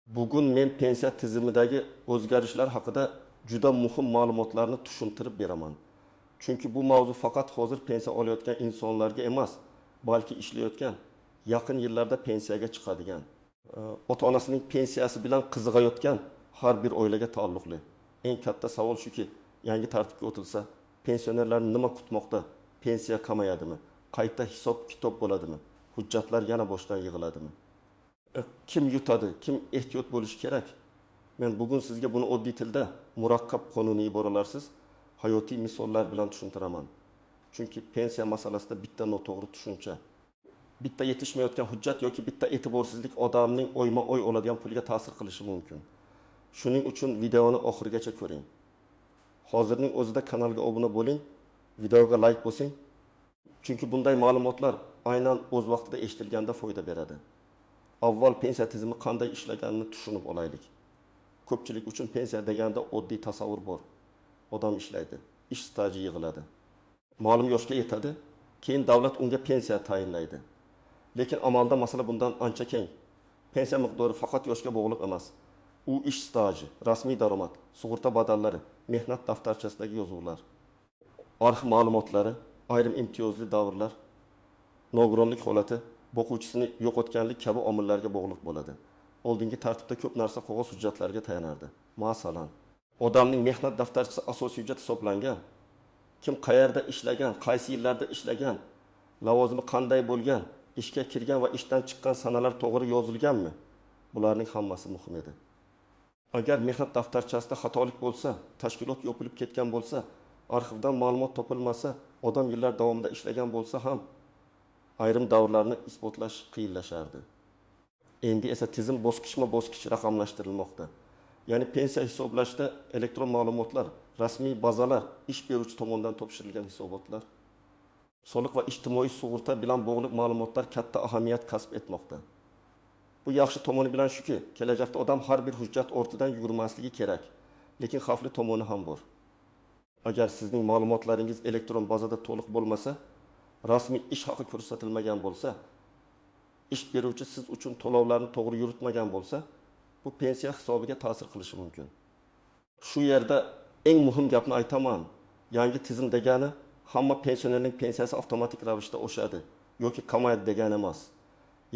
Bugun men pensiya tizimidagi o'zgarishlar haqida juda muhim ma'lumotlarni tushuntirib beraman. Chunki bu mavzu faqat hozir pensiya olayotgan insonlarga emas, balki ishlayotgan, yaqin yillarda pensiyaga chiqadigan, ota-onasining pensiyasi bilan qiziqayotgan har bir oilaga taalluqli. Eng katta savol shuki, yangi tartibga o'tilsa, pensionerlarni nima kutmoqda? Pensiya kamayadimi? Qayta hisob-kitob bo'ladimi? Hujjatlar yana boshdan yig'iladimi? Kim yutadi, kim ehtiyot bo'lishi kerak? Men bugun sizga buni oddiy tilda, murakkab qonuniy iboralarsiz, hayotiy misollar bilan tushuntiraman. Chunki pensiya masalasida bitta noto'g'ri tushuncha, bitta yetishmayotgan hujjat yoki bitta e'tiborsizlik odamning oyma-oy oladigan puliga ta'sir qilishi mumkin. Shuning uchun videoni oxirigacha ko'ring. Hozirning o'zida kanalga obuna bo'ling, videoga like bosing. Chunki bunday ma'lumotlar aynan o'z vaqtida eshitilganda foyda beradi. Avval pensiya tizimi qanday ishlaganini tushunib olaylik. Ko'pchilik uchun pensiya deganda oddiy tasavvur bor. Odam ishlaydi, ish staji yig'iladi. Ma'lum yoshga yetadi, keyin davlat unga pensiya tayinlaydi. Lekin amalda masala bundan ancha keng. Pensiya miqdori faqat yoshga bog'liq emas. U ish staji, rasmiy daromad, sug'urta badallari, mehnat daftarchasidagi yozuvlar, arxiv ma'lumotlari, ayrim imtiyozli davrlar, nogironlik holati, o'quvchisini yo'qotganlik kabi omillarga bog'liq bo'ladi. Oldingi tartibda ko'p narsa qog'oz hujjatlarga tayanardi. Masalan, odamning mehnat daftarchasi asosiy hujjat hisoblangan. Kim qayerda ishlagan, qaysi yillarda ishlagan, lavozimi qanday bo'lgan, ishga kirgan va ishdan chiqqan sanalar to'g'ri yozilganmi? Bularning hammasi muhim edi. Agar mehnat daftarchasida xatolik bo'lsa, tashkilot yopilib ketgan bo'lsa, arxivdan ma'lumot topilmasa, odam yillar davomida ishlagan bo'lsa ham ayrim davrlarni isbotlash qiyinlashardi. Endi esa tizim bosqichma-bosqich raqamlashtirilmoqda. Ya'ni pensiya hisoblashda elektron ma'lumotlar, rasmiy bazalar, ish beruvchi tomonidan topshirilgan hisobotlar, soliq va ijtimoiy sug'urta bilan bog'liq ma'lumotlar katta ahamiyat kasb etmoqda. Bu yaxshi tomoni bilan shuki, kelajakda odam har bir hujjat ortidan yugurmasligi kerak, lekin xavfli tomoni ham bor. Agar sizning ma'lumotlaringiz elektron bazada to'liq bo'lmasa, rasmiy ish haqi ko'rsatilmagan bo'lsa, ish beruvchi siz uchun to'lovlarni to'g'ri yuritmagan bo'lsa, bu pensiya hisobiga ta'sir qilishi mumkin. Shu yerda eng muhim gapni aytaman. Yangi tizim degani hamma pensionerning pensiyasi avtomatik ravishda oshadi yoki kamayadi degani emas.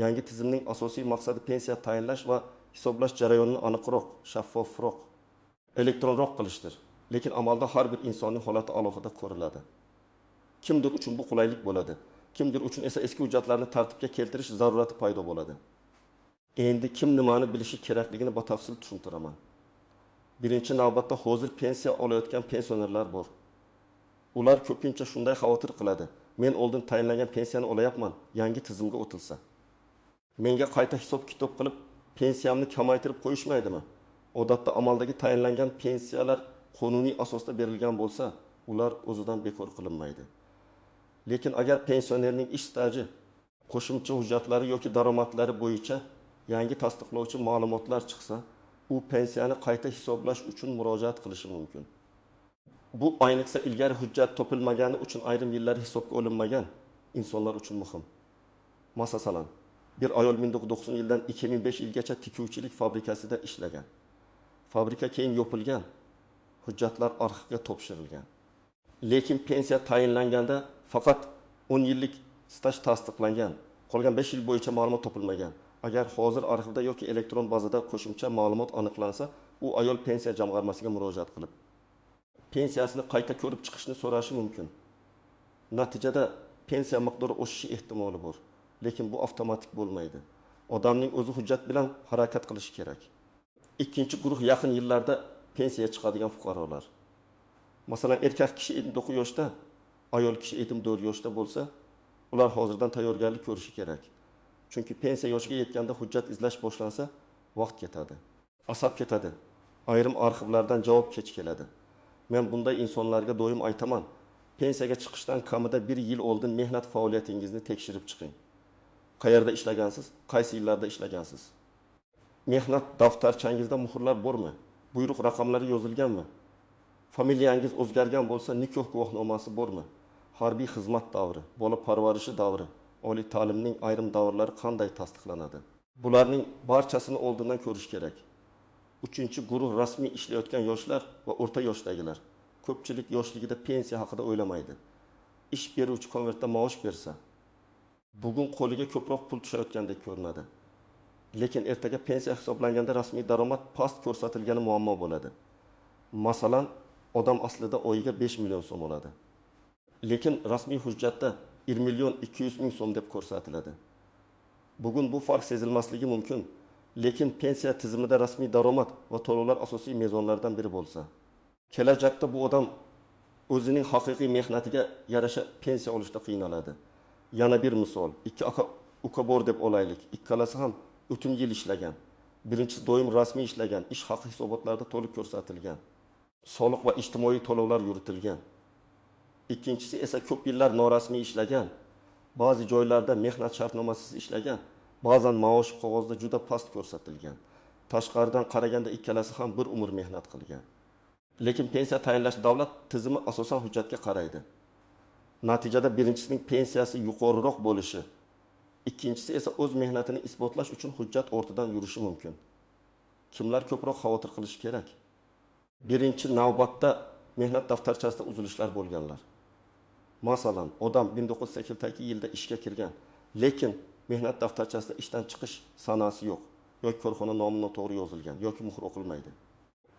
Yangi tizimning asosiy maqsadi pensiya tayinlash va hisoblash jarayonini aniqroq, shaffofroq, elektronroq qilishdir. Lekin amalda har bir insonning holati alohida ko'riladi. Kimdir uchun bu qulaylik bo'ladi, kimdir uchun esa eski hujjatlarni tartibga keltirish zarurati paydo bo'ladi. Endi kim nimani bilishi kerakligini batafsil tushuntiraman. Birinchi navbatda hozir pensiya olayotgan pensionerlar bor. Ular ko'pincha shunday xavotir qiladi. Men oldin tayinlangan pensiyani olayapman, yangi tizimga o'tilsa. Menga qayta hisob-kitob qilib, pensiyamni kamaytirib qo'yishmaydimi? Odatda amaldagi tayinlangan pensiyalar qonuniy asosda berilgan bo'lsa, ular o'zidan bekor qilinmaydi. Lekin agar pensionerning ish staji, qo'shimcha hujjatlari yoki daromadlari bo'yicha yangi tasdiqlovchi ma'lumotlar chiqsa, u pensiyani qayta hisoblash uchun murojaat qilishi mumkin. Bu ayniqsa ilgari hujjat topilmagani uchun ayrim yillar hisobga olinmagan insonlar uchun muhim. Masalan, bir ayol 1990 yildan 2005 yilgacha tikuvchilik fabrikasida ishlagan. Fabrika keyin yopilgan, hujjatlar arxivga topshirilgan. Lekin pensiya tayinlanganda faqat 10 yillik staj tasdiqlangan, qolgan 5 yil bo'yicha ma'lumot topilmagan. Agar hozir arxivda yoki elektron bazada qo'shimcha ma'lumot aniqlansa, u ayol pensiya jamg'armasiga murojaat qilib, pensiyasini qayta ko'rib chiqishni so'rashi mumkin. Natijada pensiya miqdori o'sishi ehtimoli bor, lekin bu avtomatik bo'lmaydi. Odamning o'zi hujjat bilan harakat qilishi kerak. Ikkinchi guruh yaqin yillarda pensiyaga chiqadigan fuqarolar. Masalan, erkak kishi 59 yoshda, ayol kishi 74 yoshda bo'lsa, ular hozirdan tayyorgarlik ko'rishi kerak. Chunki pensiya yoshiga yetganda hujjat izlash boshlansa, vaqt ketadi, asab ketadi. Ayrim arxivlardan javob kech keladi. Men bunday insonlarga doim aytaman, pensiyaga chiqishdan kamida 1 yil oldin mehnat faoliyatingizni tekshirib chiqing. Qayerda ishlagansiz, qaysi yillarda ishlagansiz? Mehnat daftarchangizda muhrlar bormi? Buyruq raqamlari yozilganmi? Familiyangiz o'zgargan bo'lsa, nikoh guvohnomasi bormi? Harbiy xizmat davri, bola parvarishi davri, oliy ta'limning ayrim davrlari qanday tasdiqlanadi? Bularning barchasini oldindan ko'rish kerak. Uchinchi guruh rasmiy ishlayotgan yoshlar va o'rta yoshdagilar. Ko'pchilik yoshligida pensiya haqida o'ylamaydi. Ish beruvchi konvertda maosh bersa, bugun qo'liga ko'proq pul tushayotgandek ko'rinadi. Lekin ertaga pensiya hisoblanganda rasmiy daromad past ko'rsatilgani muammo bo'ladi. Masalan, odam aslida oyiga 5 million so'm oladi. Lekin rasmiy hujjatda 1 million 200 ming so'm deb ko'rsatiladi. Bugun bu farq sezilmasligi mumkin, lekin pensiya tizimida rasmiy daromad va to'lovlar asosiy mezonlardan biri bo'lsa, kelajakda bu odam o'zining haqiqiy mehnatiga yarasha pensiya olishda qiynaladi. Yana bir misol, ikki aka uka bor deb olaylik. Ikkalasi ham o'tgan yil ishlagan. Birinchisi doim rasmiy ishlagan, ish haqi hisobotlarida to'liq ko'rsatilgan. Soliq va ijtimoiy to'lovlar yuritilgan. Ikkinchisi esa ko'p yillar norasmiy ishlagan. Ba'zi joylarda mehnat shartnomasiz ishlagan, ba'zan maosh qog'ozda juda past ko'rsatilgan. Tashqaridan qaraganda ikkalasi ham bir umr mehnat qilgan. Lekin pensiya tayinlash davlat tizimi asosan hujjatga qaraydi. Natijada birinchisining pensiyasi yuqoriroq bo'lishi, ikkinchisi esa o'z mehnatini isbotlash uchun hujjat ortidan yurishi mumkin. Kimlar ko'proq xavotir qilishi kerak? Birinchi navbatda mehnat daftarchasida uzilishlar bo'lganlar. Masalan, odam 1982 yilda ishga kirgan, lekin mehnat daftarchasida ishdan chiqish sanasi yo'q, yoki korxona nomi noto'g'ri yozilgan, yoki muhr o'qilmaydi.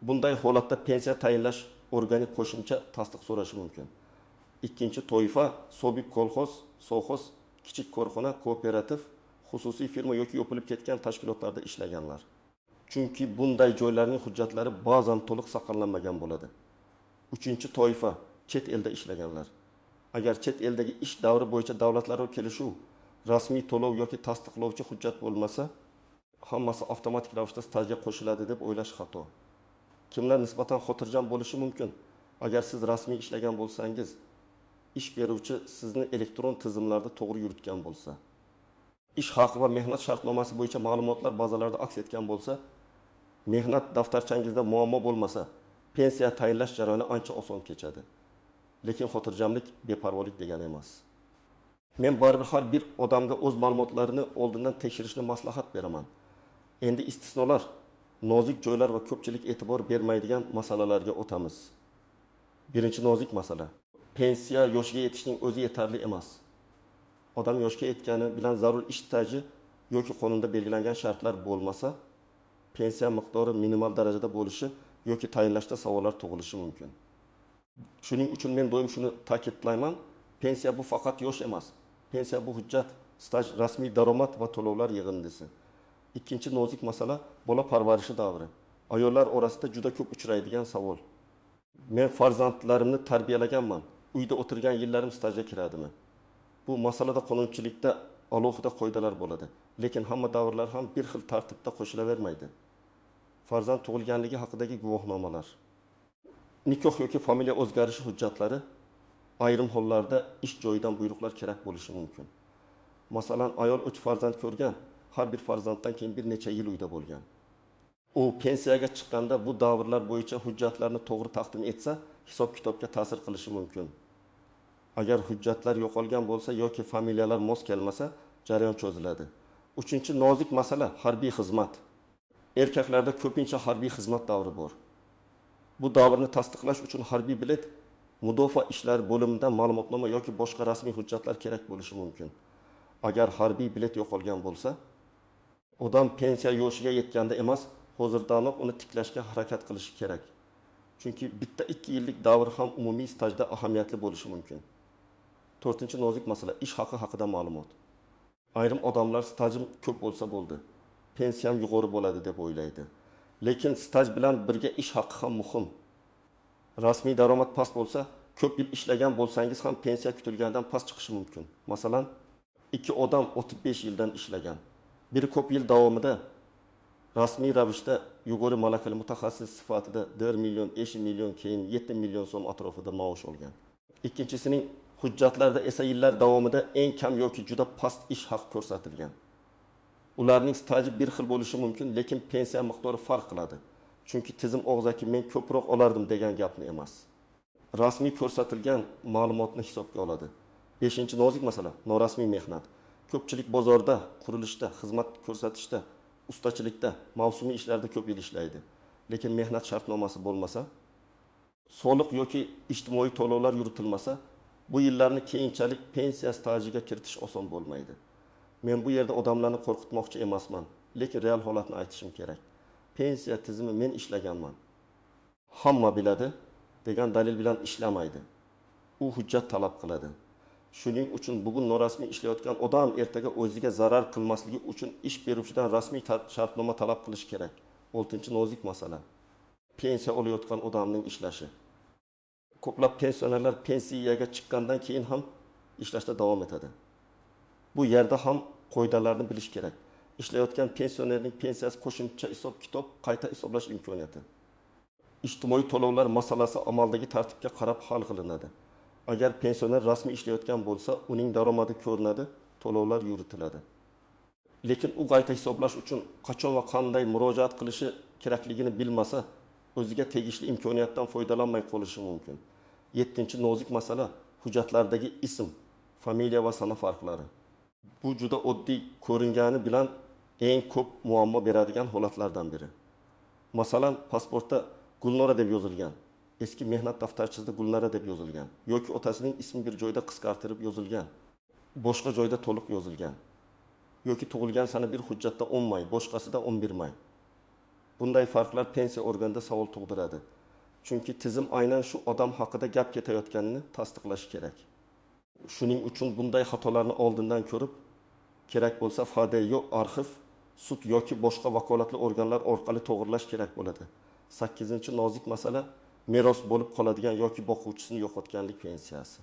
Bunday holatda pensiya tayinlash organi qo'shimcha tasdiq so'rashi mumkin. Ikkinchi toifa sobiq kolxoz, sovxoz, kichik korxona, kooperativ, xususiy firma yoki yopilib ketgan tashkilotlarda ishlaganlar. Chunki bunday joylarning hujjatlari ba'zan to'liq saqlanmagan bo'ladi. Uchinchi toifa chet elda ishlaganlar. Agar chet eldagi ish davri bo'yicha davlatlararo kelishuv, rasmiy to'lov yoki tasdiqlovchi hujjat bo'lmasa, hammasi avtomatik ravishda stajga qo'shiladi deb o'ylash xato. Kimlar nisbatan xotirjam bo'lishi mumkin? Agar siz rasmiy ishlagan bo'lsangiz, ish beruvchi sizni elektron tizimlarda to'g'ri yuritgan bo'lsa, ish haqi va mehnat shartnomasi bo'yicha ma'lumotlar bazalarida aks etgan bo'lsa, mehnat daftarchangizda muammo bo'lmasa, pensiya tayinlash jarayoni ancha oson kechadi. Lekin xotirjamlik beparvolik degani emas. Men baribir har bir odamga o'z ma'lumotlarini oldindan tekshirishni maslahat beraman. Endi istisnolar, nozik joylar va ko'pchilik e'tibor bermaydigan masalalarga o'tamiz. Birinchi nozik masala. Pensiya yoshiga yetishning o'zi yetarli emas. Odam yoshga yetgani bilan zarur ish staji yoki qonunda belgilangan shartlar bo'lmasa, pensiya miqdori minimal darajada bo'lishi yoki tayinlashda savollar tug'ilishi mumkin. Shuning uchun men doim shuni ta'kidlayman, pensiya bu faqat yosh emas. Pensiya bu hujjat, staj, rasmiy daromad va to'lovlar yig'indisi. Ikkinchi nozik masala bola parvarishi davri. Ayollar orasida juda ko'p uchraydigan savol. Men farzandlarimni tarbiyalaganman. Uyda o'tirgan yillarim stajga kiradimi? Bu masalada qonunchilikda alohida qoidalar bo'ladi, lekin hamma davrlar ham bir xil tartibda qo'shilavermaydi. Farzand tug'ilganligi haqidagi guvohnomalar, nikoh yoki familiya o'zgarishi hujjatlari, ayrim hollarda ish joyidan buyruqlar kerak bo'lishi mumkin. Masalan, ayol 3 farzand ko'rgan, har bir farzanddan keyin bir necha yil uyda bo'lgan. U pensiyaga chiqqanda bu davrlar bo'yicha hujjatlarni to'g'ri taqdim etsa, hisob-kitobga ta'sir qilishi mumkin. Agar hujjatlar yo'qolgan bo'lsa yoki familiyalar mos kelmasa, jarayon cho'ziladi. Uchinchi nozik masala harbiy xizmat. Erkaklarda ko'pincha harbiy xizmat davri bor. Bu davrni tasdiqlash uchun harbiy bilet, mudofaa ishlari bo'limidan ma'lumotnoma yoki boshqa rasmiy hujjatlar kerak bo'lishi mumkin. Agar harbiy bilet yo'qolgan bo'lsa, odam pensiya yoshiga yetganda emas, hozirdanoq uni tiklashga harakat qilishi kerak. Chunki bitta 2 yillik davr ham umumiy stajda ahamiyatli bo'lishi mumkin. To'rtinchi nozik masala ish haqi haqida ma'lumot. Ayrim odamlar stajim ko'p bo'lsa bo'ldi, pensiyam yuqori bo'ladi deb o'ylaydi. Lekin staj bilan birga ish haqi ham muhim. Rasmiy daromad past bo'lsa, ko'p yil ishlagan bo'lsangiz ham pensiya kutilgandan past chiqishi mumkin. Masalan, 2 odam 35 yildan ishlagan. Biri ko'p yil davomida rasmiy ravishda yuqori malakali mutaxassis sifatida 1 million, 5 million, keyin 7 million so'm atrofida maosh olgan. Ikkinchisining hujjatlarda esa yillar davomida eng kam yoki juda past ish haqi ko'rsatilgan. Ularning staji bir xil bo'lishi mumkin, lekin pensiya miqdori farq qiladi. Chunki tizim og'zaki men ko'proq olardim degan gapni emas. Rasmiy ko'rsatilgan ma'lumotni hisobga oladi. 5-nozik masala norasmiy mehnat. Ko'pchilik bozorda, qurilishda, xizmat ko'rsatishda ustachilikda, mavsumiy ishlarda ko'p yil ishlaydi. Lekin mehnat shartnomasi bo'lmasa, soliq yoki ijtimoiy to'lovlar yuritilmasa, bu yillarni keyinchalik pensiya stajiga kiritish oson bo'lmaydi. Men bu yerda odamlarni qo'rqitmoqchi emasman, lekin real holatni aytishim kerak. Pensiya tizimi men ishlaganman. Hamma biladi degan dalil bilan ishlamaydi. U hujjat talab qiladi. Shuning uchun bugun norasmiy ishlayotgan odam ertaga o'ziga zarar qilmasligi uchun ish beruvchidan rasmiy shartnoma talab qilish kerak. 6-nozik masala. Pensiya olayotgan odamning ishlashi. Ko'plab pensionerlar pensiyaga chiqqandan keyin ham ishlashda davom etadi. Bu yerda ham qoidalarni bilish kerak. Ishlayotgan pensionerning pensiyasi qo'shimcha hisob-kitob qayta hisoblash imkoniyati. Ijtimoiy to'lovlar masalasi amaldagi tartibga qarab hal qilinadi. Agar pensioner rasmiy ishlayotgan bo'lsa, uning daromadi ko'rinadi, to'lovlar yuritiladi. Lekin u qayta hisoblash uchun qachon va qanday murojaat qilishi kerakligini bilmasa, o'ziga tegishli imkoniyatdan foydalanmay qolishi mumkin. 7-nozik masala hujjatlardagi ism, familiya va sana farqlari. Bu juda oddiy ko'ringani bilan eng ko'p muammo beradigan holatlardan biri. Masalan, pasportda Gulnora deb yozilgan, eski mehnat daftarchisida Gulnora deb yozilgan yoki otasining ismi bir joyda qisqartirib yozilgan, boshqa joyda to'liq yozilgan yoki tug'ilgan sana bir hujjatda 10 may, boshqasida 11 may. Bunday farqlar pensiya organida savol tug'diradi. Chunki tizim aynan shu odam haqida gap ketayotganini tasdiqlashi kerak. Shuning uchun bunday xatolarni oldindan ko'rib, kerak bo'lsa FDYO arxiv, sud yoki boshqa vakolatli organlar orqali to'g'irlash kerak bo'ladi. 8-nozik masala meros bo'lib qoladigan yoki boquvchisini yo'qotganlik pensiyasi.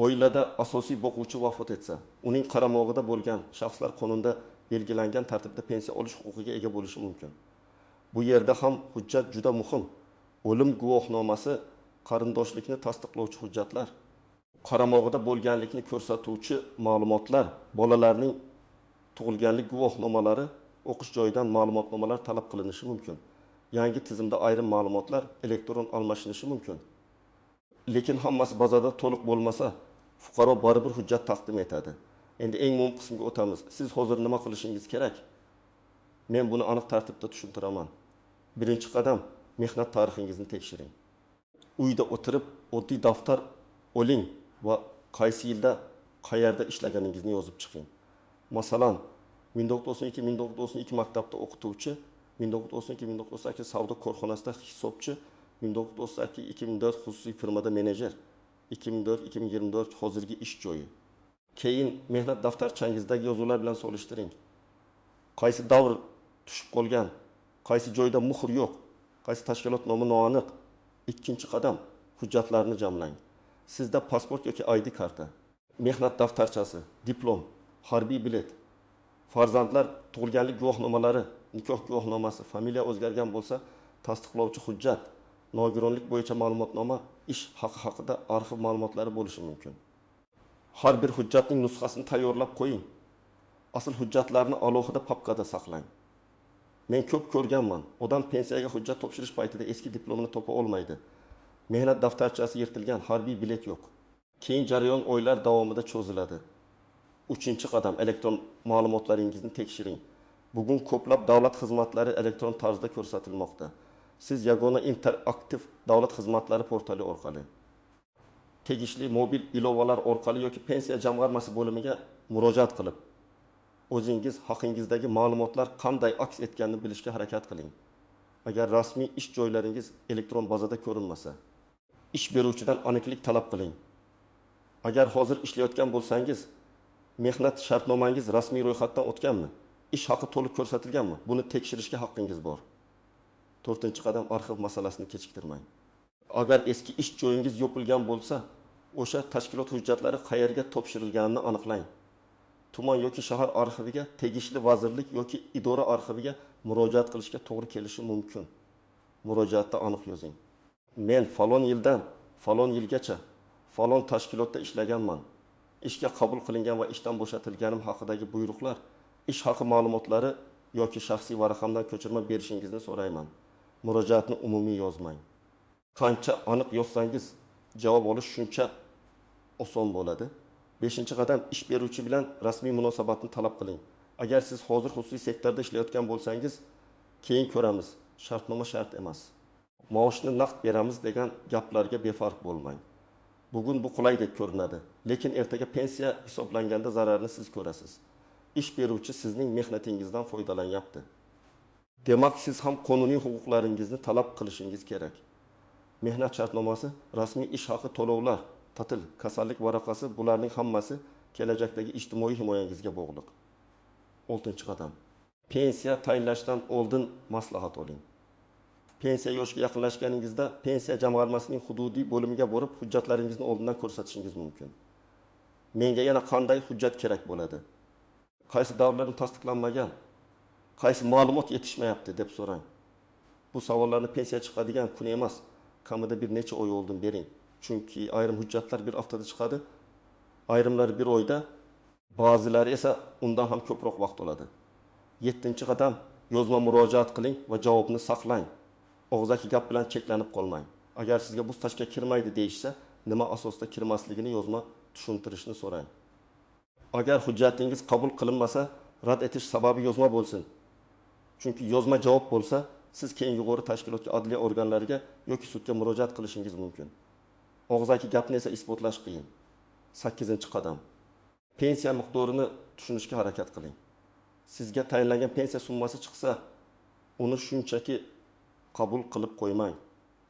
Oilada asosiy boquvchi vafot etsa, uning qaramog'ida bo'lgan shaxslar qonunda belgilangan tartibda pensiya olish huquqiga ega bo'lishi mumkin. Bu yerda ham hujjat juda muhim. O'lim guvohnomasi qarindoshlikni tasdiqlovchi hujjatlar, qaramog'ida bo'lganlikni ko'rsatuvchi ma'lumotlar, bolalarning tug'ilganlik guvohnomalari, o'qish joyidan ma'lumotnomalar talab qilinishi mumkin. Yangi tizimda ayrim ma'lumotlar elektron almashinishi mumkin. Lekin hammasi bazada to'liq bo'lmasa, fuqaro baribir hujjat taqdim etadi. Endi eng muhim qismga o'tamiz. Siz hozir nima qilishingiz kerak? Men buni aniq tartibda tushuntiraman. Birinchi qadam, mehnat tarixingizni tekshiring. Uyda o'tirib, oddiy daftar oling va qaysi yilda, qayerda ishlaganingizni yozib chiqing. Masalan, 1992-1992 maktabda o'qituvchi, 1992-1998 savdo korxonasida hisobchi, 1998-2004 xususiy firmada menejer, 2004-2024 hozirgi ish joyi. Keyin mehnat daftarchangizdagi yozuvlar bilan solishtiring. Qaysi davr tushib qolgan, qaysi joyda muhr yo'q, qaysi tashkilot nomi noaniq. Ikkinchi qadam, hujjatlarni jamlang. Sizda pasport yoki ID karta, mehnat daftarchasi, diplom, harbiy bilet, farzandlar tug'ilganlik guvohnomalari, nikoh guvohnomasi, familiya o'zgargan bo'lsa, tasdiqlovchi hujjat, nogironlik bo'yicha ma'lumotnoma, ish haqi haqida arxiv ma'lumotlari bo'lishi mumkin. Har bir hujjatning nusxasini tayyorlab qo'ying. Asl hujjatlarni alohida papkada saqlang. Men ko'p ko'rganman. Odam pensiyaga hujjat topshirish paytida eski diplomini topa olmaydi. Mehnat daftarchasi yirtilgan, harbiy bilet yo'q. Keyin jarayon oylar davomida cho'ziladi. 3-qadam, elektron ma'lumotlaringizni tekshiring. Bugun ko'plab davlat xizmatlari elektron tarzda ko'rsatilmoqda. Siz yagona interaktiv davlat xizmatlari portali orqali, tegishli mobil ilovalar orqali yoki pensiya jamg'armasi bo'limiga murojaat qilib, o'zingiz haqingizdagi ma'lumotlar qanday aks etganini bilishga harakat qiling. Agar rasmiy ish joylaringiz elektron bazada ko'rinmasa, ish beruvchidan aniqlik talab qiling. Agar hozir ishlayotgan bo'lsangiz, mehnat shartnomangiz rasmiy ro'yxatdan o'tganmi? Ish haqi to'liq ko'rsatilganmi? Buni tekshirishga haqqingiz bor. 4-qadam, arxiv masalasini kechiktirmang. Agar eski ish joyingiz yopilgan bo'lsa, o'sha tashkilot hujjatlari qayerga topshirilganini aniqlang. Tuman yoki shahar arxiviga, tegishli vazirlik yoki idora arxiviga murojaat qilishga to'g'ri kelishi mumkin. Murojaatda aniq yozing. Men falon yildan falon yilgacha falon tashkilotda ishlaganman. Ishga qabul qilingan va ishdan bo'shatilganim haqidagi buyruqlar, ish haqi ma'lumotlari yoki shaxsiy varaqamdan ko'chirma berishingizni so'rayman. Murojaatni umumiy yozmang. Qancha aniq yozsangiz, javob olish shuncha oson bo'ladi. 5-qadam, ish beruvchi bilan rasmiy munosabatni talab qiling. Agar siz hozir xususiy sektorda ishlayotgan bo'lsangiz, keyin ko'ramiz. Shartnoma shart emas. Maoshni naqd beramiz degan gaplarga befarq bo'lmang. Bugun bu qulaydek ko'rinadi, lekin ertaga pensiya hisoblanganda zararni siz ko'rasiz. Ish beruvchi sizning mehnatingizdan foydalanyapti. Demak, siz ham qonuniy huquqlaringizni talab qilishingiz kerak. Mehnat shartnomasi, rasmiy ish haqi to'lovlar, ta'til, kasallik varaqasi, bularning hammasi kelajakdagi ijtimoiy himoyangizga bog'liq. 6-qadam. Pensiya tayinlashdan oldin maslahat oling. Pensiya yoshiga yaqinlashganingizda pensiya jamg'armasining hududiy bo'limiga borib, hujjatlaringizni oldindan ko'rsatishingiz mumkin. Menga yana qanday hujjat kerak bo'ladi? Qaysi davrlarni tasdiqlanmagan? Qaysi ma'lumot yetishmayapti deb so'rang. Bu savollarni pensiya chiqadigan kun emas, kamida bir necha oy oldin bering. Chunki ayrim hujjatlar bir haftada chiqadi, ayrimlari bir oyda, ba'zilari esa undan ham ko'proq vaqt oladi. 7-qadam, yozma murojaat qiling va javobni saqlang. Og'zaki gap bilan cheklanib qolmang. Agar sizga bu stajga kirmaydi deyishsa, nima asosda kirmasligini yozma tushuntirishni so'rang. Agar hujjatingiz qabul qilinmasa, rad etish sababi yozma bo'lsin. Chunki yozma javob bo'lsa, siz keyin yuqori tashkilotga, adliya organlariga yoki sudga murojaat qilishingiz mumkin. Og'zaki gapni esa isbotlash qiyin. 8-qadam. Pensiya miqdorini tushunishga harakat qiling. Sizga tayinlangan pensiya summasi chiqsa, uni shunchaki qabul qilib qo'ymang.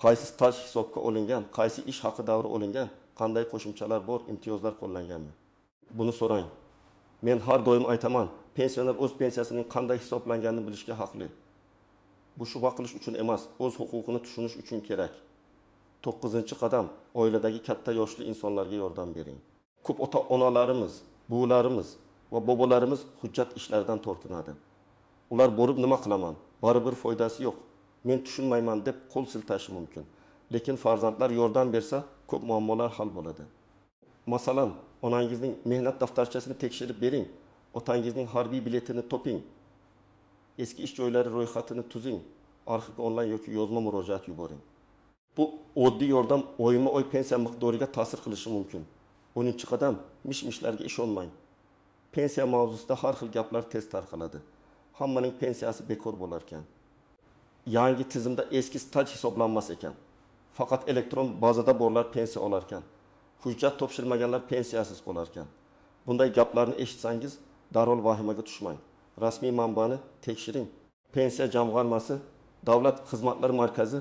Qaysi staj hisobga olingan, qaysi ish haqi davri olingan, qanday qo'shimchalar bor, imtiyozlar qo'llanganmi? Buni so'rang. Men har doim aytaman, pensioner o'z pensiyasining qanday hisoblanganini bilishga haqli. Bu shubha qilish uchun emas, o'z huquqini tushunish uchun kerak. 9-qadam, oiladagi katta yoshli insonlarga yordam bering. Ko'p ota-onalarimiz, buvilarimiz va bobolarimiz hujjat ishlaridan tortinadi. Ular borib nima qilaman? Baribir foydasi yo'q. Men tushunmayman deb qo'l siltashi mumkin. Lekin farzandlar yordam bersa, ko'p muammolar hal bo'ladi. Masalan, onangizning mehnat daftarchasini tekshirib bering, otangizning harbiy biletini toping, eski ish joylari ro'yxatini tuzing, arxivga onlayn yoki yozma murojaat yuboring. Bu oddiy yordam oyma-oy pensiya miqdoriga ta'sir qilishi mumkin. 10-qadam, mish-mishlarga ishonmang. Pensiya mavzusida har xil gaplar tez tarqaladi. Hammaning pensiyasi bekor bo'lar ekan. Yangi tizimda eski staj hisoblanmas ekan. Faqat elektron bazada borlar pensiya olar ekan. Hujjat topshirmaganlar pensiyasiz qolar ekan. Bunday gaplarni eshitsangiz, darhol vahimaga tushmang. Rasmiy manbani tekshiring. Pensiya jamg'armasi, davlat xizmatlari markazi,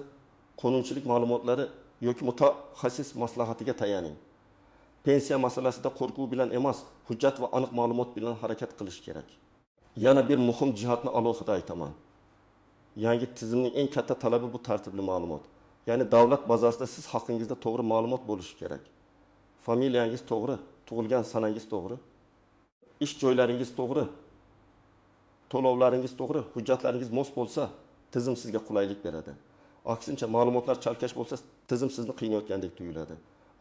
qonunchilik ma'lumotlari yoki mutaxassis maslahatiga tayaning. Pensiya masalasida qo'rquv bilan emas, hujjat va aniq ma'lumot bilan harakat qilish kerak. Yana bir muhim jihatni alohida aytaman. Yangi tizimning eng katta talabi bu tartibli ma'lumot. Ya'ni davlat bazasida siz haqingizda to'g'ri ma'lumot bo'lishi kerak. Familiyangiz to'g'ri, tug'ilgan sanangiz to'g'ri, ish joylaringiz to'g'ri, to'lovlaringiz to'g'ri, hujjatlaringiz mos bo'lsa, tizim sizga qulaylik beradi. Aksincha, ma'lumotlar chalkash bo'lsa, tizim sizni qiynayotgandek tuyuladi.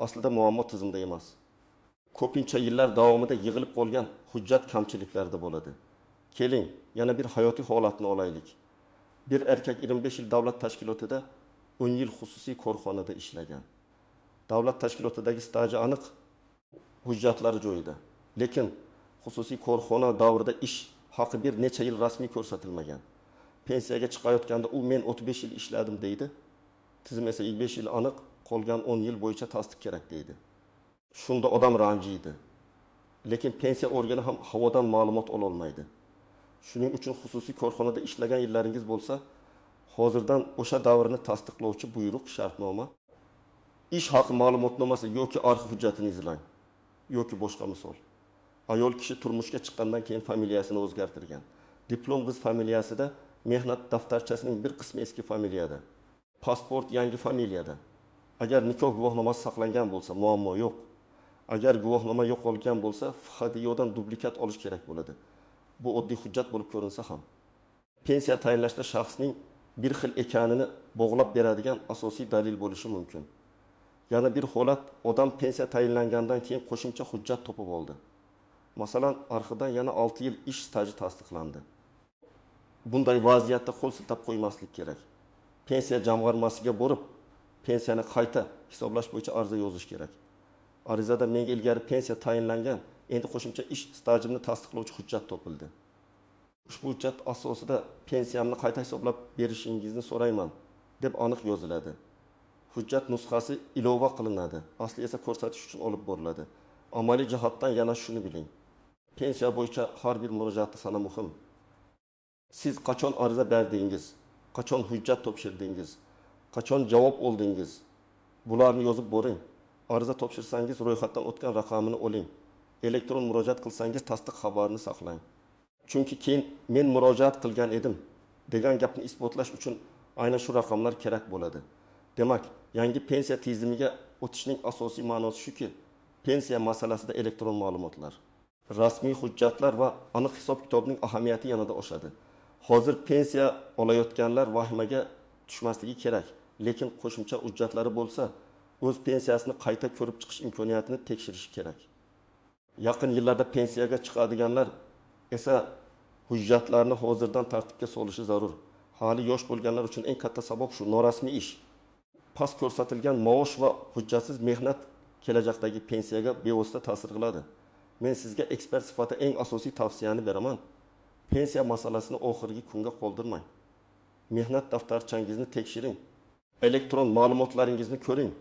Aslida muammo tizimda emas. Ko'pincha yillar davomida yig'ilib qolgan hujjat kamchiliklarida bo'ladi. Keling, yana bir hayotiy holatni olaylik. Bir erkak 25 yil davlat tashkilotida, 10 yil xususiy korxonada ishlagan. Davlat tashkilotidagi staji aniq, hujjatlari joyida. Lekin xususiy korxona davrida ish haqi bir necha yil rasmiy ko'rsatilmagan. Pensiyaga chiqayotganda u men 35 yil ishladim deydi. Tizim esa 25 yil aniq, qolgan 10 yil bo'yicha tasdiq kerak deydi. Shunda odam ranjiydi. Lekin pensiya organi ham havodan ma'lumot ola olmaydi. Shuning uchun xususiy korxonada ishlagan yillaringiz bo'lsa, hozirdan o'sha davrni tasdiqlovchi buyruq, shartnoma, ish haqi ma'lumotnomasi yoki arxiv hujjatini izlang. Yoki boshqa misol. Ayol kishi turmushga chiqqandan keyin familiyasini o'zgartirgan. Diplom qiz familiyasida, mehnat daftarchasining bir qismi eski familiyada. Pasport yangi familiyada. Agar nikoh guvohnomasi saqlangan bo'lsa, muammo yo'q. Agar guvohnoma yo'qolgan bo'lsa, FHDYodan dublikat olish kerak bo'ladi. Bu oddiy hujjat bo'lib ko'rinsa ham. Pensiya tayinlashda shaxsning bir xil ekanini bog'lab beradigan asosiy dalil bo'lishi mumkin. Yana bir holat, odam pensiya tayinlangandan keyin qo'shimcha hujjat topib oldi. Masalan, arxidan yana 6 yil ish staji tasdiqlandi. Bunday vaziyatda qo'l siltab qo'ymaslik kerak. Pensiya jamg'armasiga borib, pensiyani qayta hisoblash bo'yicha ariza yozish kerak. Arizada menga ilgari pensiya tayinlangan, endi qo'shimcha ish stajimni tasdiqlovchi hujjat topildi. ushbu hujjat asosida pensiyamni qayta hisoblab berishingizni so'rayman deb aniq yoziladi. Hujjat nusxasi ilova qilinadi, asli esa ko'rsatish uchun olib boriladi. Amaliy jihatdan yana shuni biling. Pensiya bo'yicha har bir murojaatni sana muhim. Siz qachon ariza berdingiz, qachon hujjat topshirdingiz, qachon javob oldingiz, bularni yozib boring. Ariza topshirsangiz ro'yxatdan o'tgan raqamini oling. Elektron murojaat qilsangiz tasdiq xabarini saqlang. Chunki keyin men murojaat qilgan edim degan gapni isbotlash uchun aynan shu raqamlar kerak bo'ladi. Demak, yangi pensiya tizimiga o'tishning asosiy ma'nosi shuki, pensiya masalasida elektron ma'lumotlar, rasmiy hujjatlar va aniq hisob-kitobning ahamiyati yanada oshadi. Hozir pensiya olayotganlar vahimaga tushmasligi kerak, lekin qo'shimcha hujjatlari bo'lsa, o'z pensiyasini qayta ko'rib chiqish imkoniyatini tekshirishi kerak. Yaqin yillarda pensiyaga chiqadiganlar esa hujjatlarni hozirdan tartibga solishi zarur. Hali yosh bo'lganlar uchun eng katta sabab shu norasmiy ish. Past ko'rsatilgan maosh va hujjatsiz mehnat kelajakdagi pensiyaga bevosita ta'sir qiladi. Men sizga ekspert sifatida eng asosiy tavsiyani beraman. Pensiya masalasini oxirgi kunga qoldirmang. Mehnat daftarchangizni tekshiring. Elektron ma'lumotlaringizni ko'ring.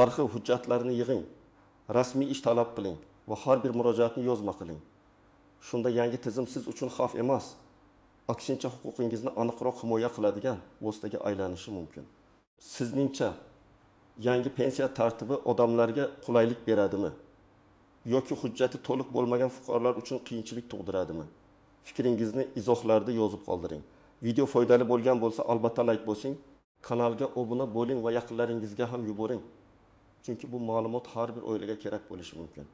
Arxiv hujjatlarini yig'ing. Rasmiy ish talab qiling va har bir murojaatni yozma qiling. Shunda yangi tizim siz uchun xavf emas, aksincha huquqingizni aniqroq himoya qiladigan vositaga aylanishi mumkin. Sizningcha yangi pensiya tartibi odamlarga qulaylik beradimi? Yoki hujjati to'liq bo'lmagan fuqarolar uchun qiyinchilik tug'diradimi? Fikringizni izohlarda yozib qoldiring. Video foydali bo'lgan bo'lsa, albatta like bosing, kanalga obuna bo'ling va yaqinlaringizga ham yuboring. Chunki bu ma'lumot har bir oilaga kerak bo'lishi mumkin.